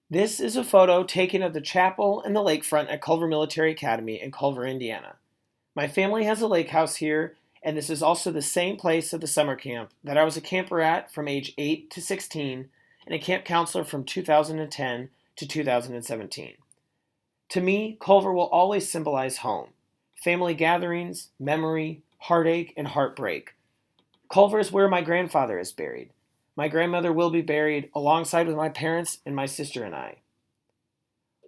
This is a photo taken of the chapel and the lakefront at Culver Military Academy in Culver, Indiana. My family has a lake house here, and this is also the same place at the summer camp that I was a camper at from age 8 to 16 and a camp counselor from 2010 to 2017. To me, Culver will always symbolize home, family gatherings, memory, heartache, and heartbreak. Culver is where my grandfather is buried. My grandmother will be buried alongside with my parents and my sister and I.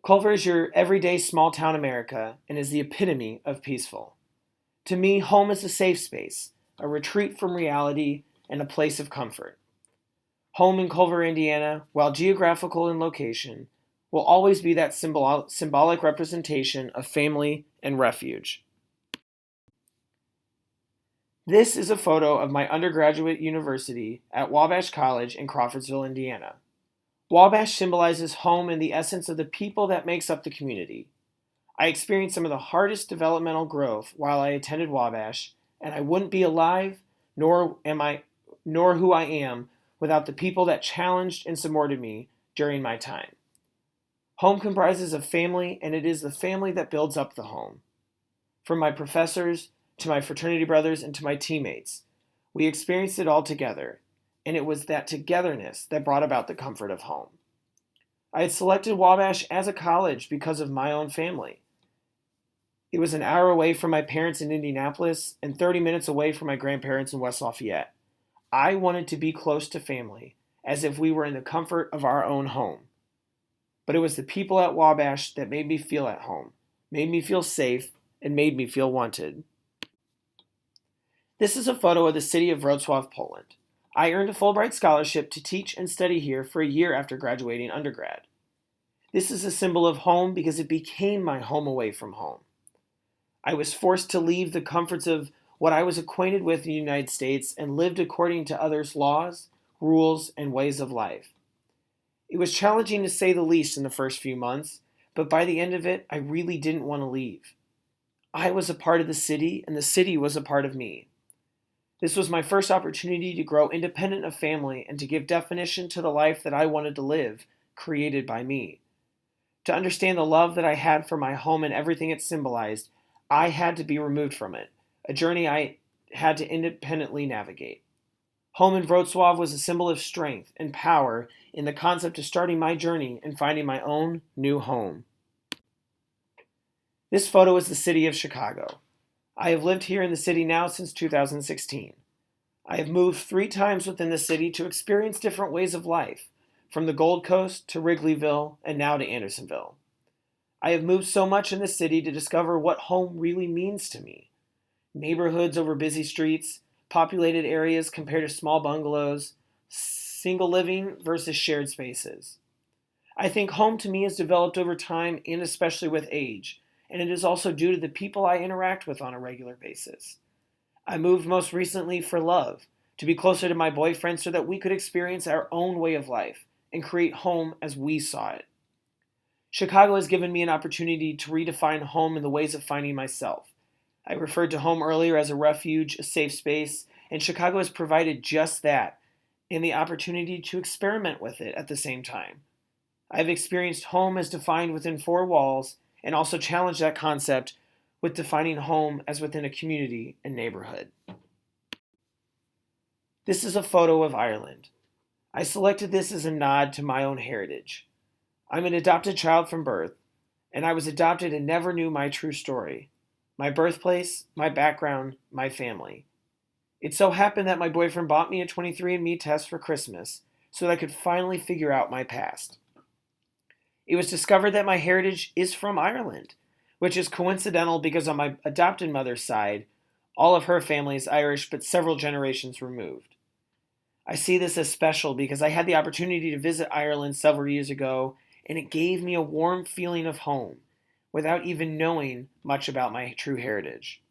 Culver is your everyday small town America and is the epitome of peaceful. To me, home is a safe space, a retreat from reality, and a place of comfort. Home in Culver, Indiana, while geographical in location, will always be that symbolic representation of family and refuge. This is a photo of my undergraduate university at Wabash College in Crawfordsville, Indiana. Wabash symbolizes home and the essence of the people that makes up the community. I experienced some of the hardest developmental growth while I attended Wabash, and I wouldn't be alive nor who I am without the people that challenged and supported me during my time. Home comprises of family, and it is the family that builds up the home. From my professors to my fraternity brothers and to my teammates, we experienced it all together, and it was that togetherness that brought about the comfort of home. I had selected Wabash as a college because of my own family. It was an hour away from my parents in Indianapolis and 30 minutes away from my grandparents in West Lafayette. I wanted to be close to family, as if we were in the comfort of our own home. But it was the people at Wabash that made me feel at home, made me feel safe, and made me feel wanted. This is a photo of the city of Wrocław, Poland. I earned a Fulbright scholarship to teach and study here for a year after graduating undergrad. This is a symbol of home because it became my home away from home. I was forced to leave the comforts of what I was acquainted with in the United States and lived according to others' laws, rules, and ways of life. It was challenging to say the least in the first few months, but by the end of it, I really didn't want to leave. I was a part of the city, and the city was a part of me. This was my first opportunity to grow independent of family and to give definition to the life that I wanted to live, created by me. To understand the love that I had for my home and everything it symbolized, I had to be removed from it, a journey I had to independently navigate. Home in Wrocław was a symbol of strength and power in the concept of starting my journey and finding my own new home. This photo is the city of Chicago. I have lived here in the city now since 2016. I have moved 3 times within the city to experience different ways of life, from the Gold Coast to Wrigleyville and now to Andersonville. I have moved so much in the city to discover what home really means to me. Neighborhoods over busy streets, populated areas compared to small bungalows, single living versus shared spaces. I think home to me has developed over time and especially with age, and it is also due to the people I interact with on a regular basis. I moved most recently for love, to be closer to my boyfriend so that we could experience our own way of life and create home as we saw it. Chicago has given me an opportunity to redefine home in the ways of finding myself. I referred to home earlier as a refuge, a safe space, and Chicago has provided just that, and the opportunity to experiment with it at the same time. I have experienced home as defined within 4 walls and also challenged that concept with defining home as within a community and neighborhood. This is a photo of Ireland. I selected this as a nod to my own heritage. I'm an adopted child from birth, and I was adopted and never knew my true story, my birthplace, my background, my family. It so happened that my boyfriend bought me a 23andMe test for Christmas so that I could finally figure out my past. It was discovered that my heritage is from Ireland, which is coincidental because on my adopted mother's side, all of her family is Irish but several generations removed. I see this as special because I had the opportunity to visit Ireland several years ago, and it gave me a warm feeling of home without even knowing much about my true heritage.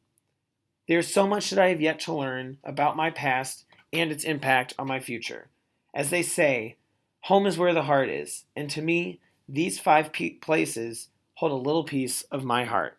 There is so much that I have yet to learn about my past and its impact on my future. As they say, home is where the heart is, and to me, these 5 places hold a little piece of my heart.